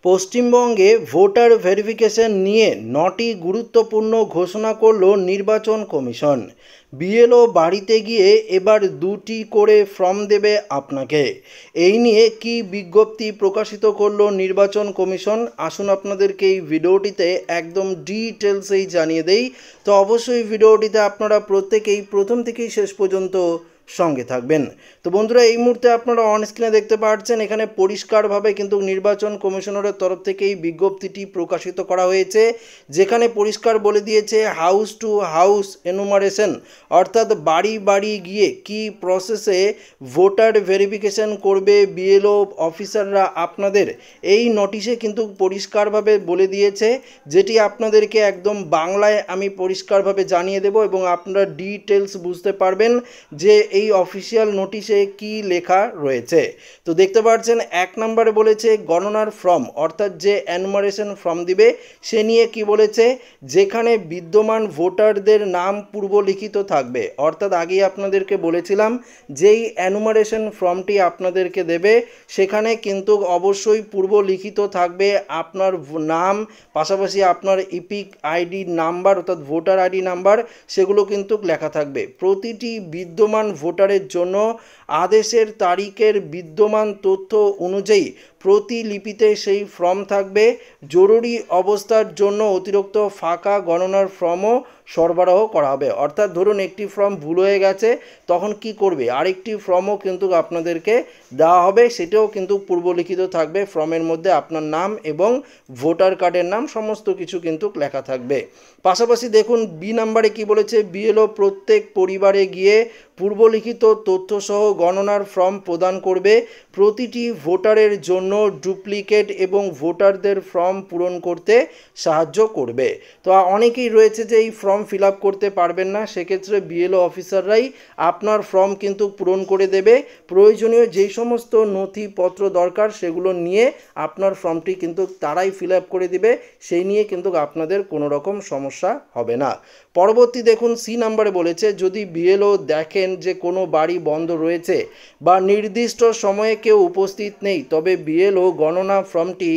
পশ্চিমবঙ্গে voter verification নিয়ে ৯টি গুরুত্বপূর্ণ ঘোষণা করল নির্বাচন কমিশন। বিএলও বাড়িতে গিয়ে এবার ২টি করে ফর্ম দেবে আপনাকে। এই নিয়ে কি বিজ্ঞপ্তি প্রকাশিত করলো নির্বাচন কমিশন, আসুন আপনাদেরকে এই ভিডিওটিতে একদম ডিটেলসেই জানিয়ে দেই। তো অবশ্যই ভিডিওটিতে আপনারা প্রত্যেকেই প্রথম থেকেই শেষ পর্যন্ত সঙ্গে থাকবেন। তো বন্ধুরা, এই মুহূর্তে আপনারা অন স্ক্রিনে দেখতে পাচ্ছেন এখানে পরিষ্কারভাবে কিন্তু নির্বাচন কমিশনারের তরফ থেকে এই বিজ্ঞপ্তিটি প্রকাশিত করা হয়েছে, যেখানে পরিষ্কার বলে দিয়েছে হাউস টু হাউস এনুমারেশন, অর্থাৎ বাড়ি বাড়ি গিয়ে কি প্রসেসে ভোটার ভেরিফিকেশন করবে বিএলও অফিসাররা আপনাদের, এই নোটিশে কিন্তু পরিষ্কারভাবে বলে দিয়েছে, যেটি আপনাদেরকে একদম বাংলায় আমি পরিষ্কারভাবে জানিয়ে দেব এবং আপনারা ডিটেলস বুঝতে পারবেন যে এই অফিসিয়াল নোটিশে কি লেখা রয়েছে। তো দেখতে পাচ্ছেন ১ নম্বরে বলেছে গণনার ফর্ম, অর্থাৎ যে এনুমারেশন ফর্ম দিবে সে নিয়ে কি বলেছে, যেখানে বিদ্যমান ভোটারদের নাম পূর্বলিখিত থাকবে। অর্থাৎ আগেই আপনাদেরকে বলেছিলাম যেই এনুমারেশন ফর্মটি আপনাদেরকে দেবে সেখানে কিন্তু অবশ্যই পূর্বলিখিত থাকবে আপনার নাম, পাশাপাশি আপনার ইপিক আইডি নাম্বার অর্থাৎ ভোটার আইডি নাম্বার, সেগুলো কিন্তু লেখা থাকবে। প্রতিটি বিদ্যমান ভোটারের জন্য আদেশের তারিখের বিদ্যমান তথ্য অনুযায়ী প্রতিলিপিতে সেই ফর্ম থাকবে। জরুরি অবস্থার জন্য অতিরিক্ত ফাঁকা গণনার ফর্মও সরবরাহ করা হবে। অর্থাৎ ধরুন একটি ফর্ম ভুল হয়ে গেছে, তখন কি করবে, আরেকটি ফর্মও কিন্তু আপনাদেরকে দেওয়া হবে, সেটাও কিন্তু পূর্বলিখিত থাকবে। ফর্মের মধ্যে আপনার নাম এবং ভোটার কার্ডের নাম সমস্ত কিছু কিন্তু লেখা থাকবে। পাশাপাশি দেখুন বি নাম্বারে কি বলেছে, বিএলও প্রত্যেক পরিবারে গিয়ে পূর্বলিখিত তথ্যসহ গণনার ফর্ম প্রদান করবে। প্রতিটি ভোটারের জন্য ডুপ্লিকেট এবং ভোটারদের ফর্ম পূরণ করতে সাহায্য করবে। তো অনেকেই রয়েছে যে এই ফর্ম ফিল আপ করতে পারবেন না, সেক্ষেত্রে বিএলও অফিসাররাই আপনার ফর্ম কিন্তু পূরণ করে দেবে। প্রয়োজনীয় যেই সমস্ত নথিপত্র দরকার সেগুলো নিয়ে আপনার ফর্মটি কিন্তু তারাই ফিল আপ করে দিবে, সেই নিয়ে কিন্তু আপনাদের কোনো রকম সমস্যা হবে না। পরবর্তী দেখুন সি নাম্বারে বলেছে, যদি বিএলও দেখেন যে কোনো বাড়ি বন্ধ রয়েছে বা নির্দিষ্ট সময়ে কেউ উপস্থিত নেই, তবে বিএলও গণনা ফর্মটি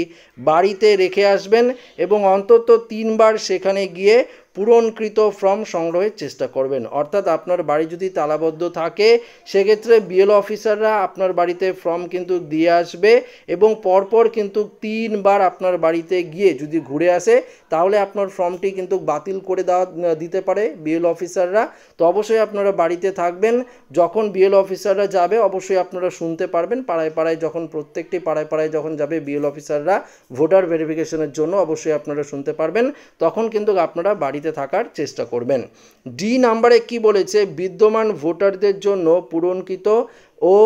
বাড়িতে রেখে আসবেন এবং অন্তত ৩ বার সেখানে গিয়ে পূরণকৃত ফর্ম সংগ্রহের চেষ্টা করবেন। অর্থাৎ আপনার বাড়ি যদি তালাবদ্ধ থাকে সেক্ষেত্রে বিএলও অফিসাররা আপনার বাড়িতে ফর্ম কিন্তু দিয়ে আসবে এবং পরপর কিন্তু ৩ বার আপনার বাড়িতে গিয়ে যদি ঘুরে আসে তাহলে আপনার ফর্মটি কিন্তু বাতিল করে দিতে পারে বিএলও অফিসাররা। তো অবশ্যই আপনারা বাড়িতে থাকবেন, যখন বিএলও অফিসাররা যাবে অবশ্যই আপনারা শুনতে পারবেন। পাড়ায় পাড়ায় যখন প্রত্যেকটি পাড়ায় পাড়ায় যখন যাবে বিএলও অফিসাররা ভোটার ভেরিফিকেশনের জন্য, অবশ্যই আপনারা শুনতে পারবেন, তখন কিন্তু আপনারা বাড়িতে থাকার চেষ্টা করবেন। ডি নাম্বারে কি বলেছে, বিদ্যমান ভোটারদের জন্য পূরণকৃত ও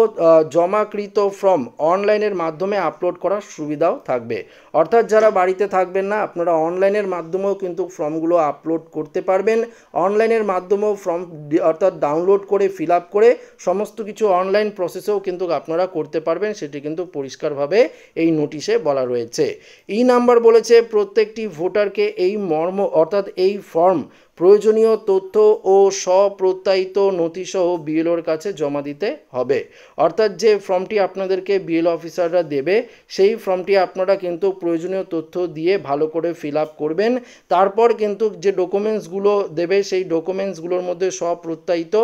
জমাকৃত ফর্ম অনলাইনের মাধ্যমে আপলোড করার সুবিধাও থাকবে। অর্থাৎ যারা বাড়িতে থাকবেন না, আপনারা অনলাইনের মাধ্যমেও কিন্তু ফর্মগুলো আপলোড করতে পারবেন। অনলাইনের মাধ্যমেও ফর্ম অর্থাৎ ডাউনলোড করে ফিল আপ করে সমস্ত কিছু অনলাইন প্রসেসেও কিন্তু আপনারা করতে পারবেন, সেটি কিন্তু পরিষ্কারভাবে এই নোটিশে বলা রয়েছে। ই নাম্বার বলেছে, প্রত্যেকটি ভোটারকে এই মর্ম অর্থাৎ এই ফর্ম প্রয়োজনীয় তথ্য ও স্বপ্রত্যায়িত নথিসহ বিএলওর কাছে জমা দিতে হবে। অর্থাৎ যে ফর্মটি আপনাদেরকে বিএলও অফিসাররা দেবে সেই ফর্মটি আপনারা কিন্তু প্রয়োজনীয় তথ্য দিয়ে ভালো করে ফিল আপ করবেন। তারপর কিন্তু যে ডকুমেন্টসগুলো দেবে সেই ডকুমেন্টসগুলোর মধ্যে স্বপ্রত্যায়িত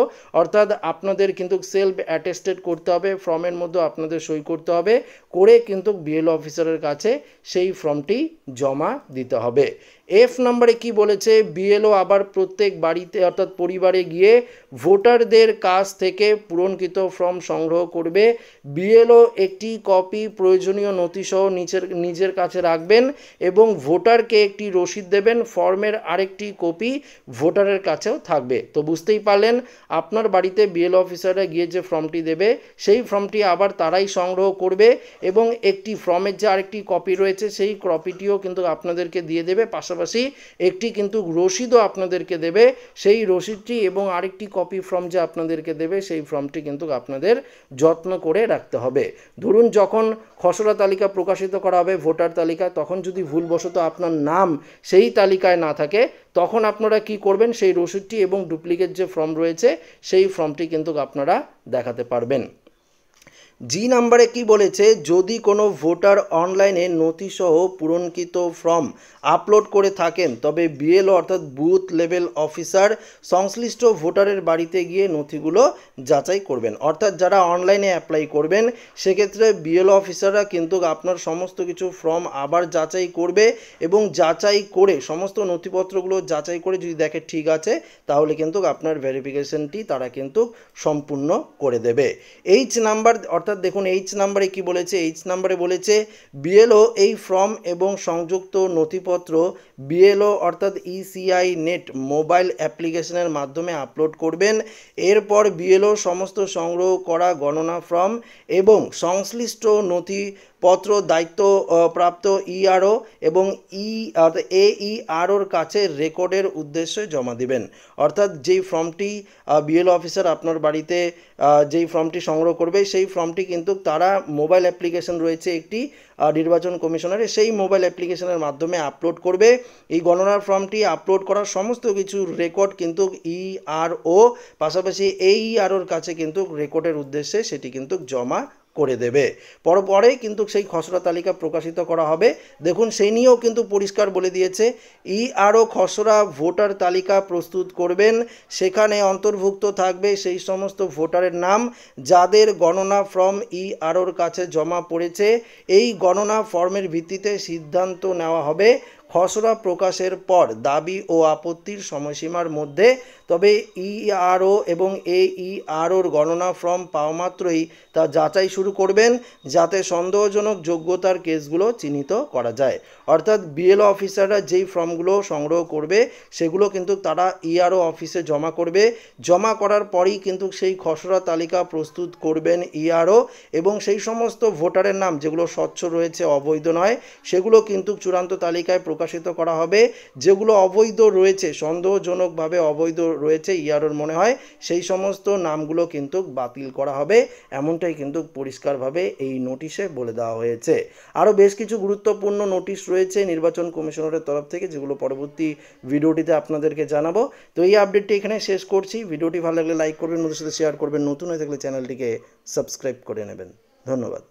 অর্থাৎ আপনাদের কিন্তু সেলফ অ্যাটেস্টেড করতে হবে, ফর্মের মধ্যে আপনাদের সই করতে হবে, করে কিন্তু বিএলও অফিসারের কাছে সেই ফর্মটি জমা দিতে হবে। এফ নম্বরে কি বলেছে, বিএলও আবার প্রত্যেক বাড়িতে অর্থাৎ পরিবারে গিয়ে ভোটারদের কাছ থেকে পূরণকৃত ফর্ম সংগ্রহ করবে। বিএলও একটি কপি প্রয়োজনীয় নথিসহ নিজের কাছে রাখবেন এবং ভোটারকে একটি রসিদ দেবেন। ফর্মের আরেকটি কপি ভোটারের কাছেও থাকবে। তো বুঝতেই পারলেন, আপনার বাড়িতে বিএলও অফিসাররা গিয়ে যে ফর্মটি দেবে সেই ফর্মটি আবার তারাই সংগ্রহ করবে এবং একটি ফর্মের যে আরেকটি কপি রয়েছে সেই কপিটিও কিন্তু আপনাদেরকে দিয়ে দেবে। পাশাপাশি একটি কিন্তু রসিদও আপনাদেরকে দেবে, সেই রসিদটি এবং আরেকটি কপি ফর্ম যে আপনাদেরকে দেবে সেই ফর্মটি কিন্তু আপনাদের যত্ন করে রাখতে হবে। ধরুন যখন খসড়া তালিকা প্রকাশিত করা হবে ভোটার তালিকা, তখন যদি ভুলবশত আপনার নাম সেই তালিকায় না থাকে তখন আপনারা কি করবেন, সেই রসিদটি এবং ডুপ্লিকেট যে ফর্ম রয়েছে সেই ফর্মটি কিন্তু আপনারা দেখাতে পারবেন। জি নাম্বারে কি বলেছে, যদি কোনো ভোটার অনলাইনে নথিসহ পূরণকৃত ফর্ম আপলোড করে থাকেন তবে বিএলও অর্থাৎ বুথ লেভেল অফিসার সংশ্লিষ্ট ভোটারের বাড়িতে গিয়ে নথিগুলো যাচাই করবেন। অর্থাৎ যারা অনলাইনে অ্যাপ্লাই করবেন সেক্ষেত্রে বিএলও অফিসাররা কিন্তু আপনার সমস্ত কিছু ফর্ম আবার যাচাই করবে এবং যাচাই করে সমস্ত নথিপত্রগুলো যাচাই করে যদি দেখে ঠিক আছে তাহলে কিন্তু আপনার ভেরিফিকেশনটি তারা কিন্তু সম্পূর্ণ করে দেবে। এইচ নাম্বার অর্থাৎ দেখুন এইচ নাম্বারে কি বলেছে, এইচ নাম্বারে বলেছে বিএলও এই ফর্ম এবং সংযুক্ত নথিপত্র বিএলও অর্থাৎ ইসিআই নেট মোবাইল অ্যাপ্লিকেশনের মাধ্যমে আপলোড করবেন। এরপর বিএলও সমস্ত সংগ্রহ করা গণনা ফর্ম এবং সংশ্লিষ্ট নথিপত্র দায়িত্ব প্রাপ্ত ইআরও এবং এইআরওর কাছে রেকর্ডের উদ্দেশ্যে জমা দিবেন। অর্থাৎ যেই ফর্মটি বিএলও অফিসার আপনার বাড়িতে যেই ফর্মটি সংগ্রহ করবে সেই ফর্মটি কিন্তু তারা মোবাইল অ্যাপ্লিকেশন রয়েছে একটি নির্বাচন কমিশনারের, সেই মোবাইল অ্যাপ্লিকেশনের মাধ্যমে আপলোড করবে। এই গণনার ফর্মটি আপলোড করার সমস্ত কিছু রেকর্ড কিন্তু ইআরও পাশাপাশি এইআরওর কাছে কিন্তু রেকর্ডের উদ্দেশ্যে সেটি কিন্তু জমা করে দেবে। পরে কিন্তু সেই খসড়া তালিকা প্রকাশিত করা হবে। দেখুন সেই নিয়েও কিন্তু পরিষ্কার বলে দিয়েছে, ইআরও খসড়া ভোটার তালিকা প্রস্তুত করবেন, সেখানে অন্তর্ভুক্ত থাকবে সেই সমস্ত ভোটারের নাম যাদের গণনা ফর্ম ইআরওর কাছে জমা পড়েছে। এই গণনা ফর্মের ভিত্তিতে সিদ্ধান্ত নেওয়া হবে খসড়া প্রকাশের পর দাবি ও আপত্তির সময়সীমার মধ্যে। তবে ইআরও এবং এইআরওর গণনা ফর্ম পাওয়া মাত্রই তা যাচাই শুরু করবেন যাতে সন্দেহজনক যোগ্যতার কেসগুলো চিহ্নিত করা যায়। অর্থাৎ বিএলও অফিসাররা যেই ফর্মগুলো সংগ্রহ করবে সেগুলো কিন্তু তারা ইআরও অফিসে জমা করবে। জমা করার পরেই কিন্তু সেই খসড়া তালিকা প্রস্তুত করবেন ইআরও এবং সেই সমস্ত ভোটারের নাম যেগুলো স্বচ্ছ রয়েছে অবৈধ নয় সেগুলো কিন্তু চূড়ান্ত তালিকায় প্রকাশিত করা হবে। যেগুলো অবৈধ রয়েছে সন্দেহজনকভাবে অবৈধ রয়েছে ইআরওর মনে হয় সেই সমস্ত নামগুলো কিন্তু বাতিল করা হবে, এমনটাই কিন্তু পরিষ্কারভাবে এই নোটিশে বলে দেওয়া হয়েছে। আরও বেশ কিছু গুরুত্বপূর্ণ নোটিশ রয়েছে নির্বাচন কমিশনারের তরফ থেকে যেগুলো পরবর্তী ভিডিওটিতে আপনাদেরকে জানাবো। তো এই আপডেটটি এখানে শেষ করছি। ভিডিওটি ভালো লাগলে লাইক করবেন, বন্ধুদের সাথে শেয়ার করবেন, নতুন হয়ে থাকলে চ্যানেলটিকে সাবস্ক্রাইব করে নেবেন। ধন্যবাদ।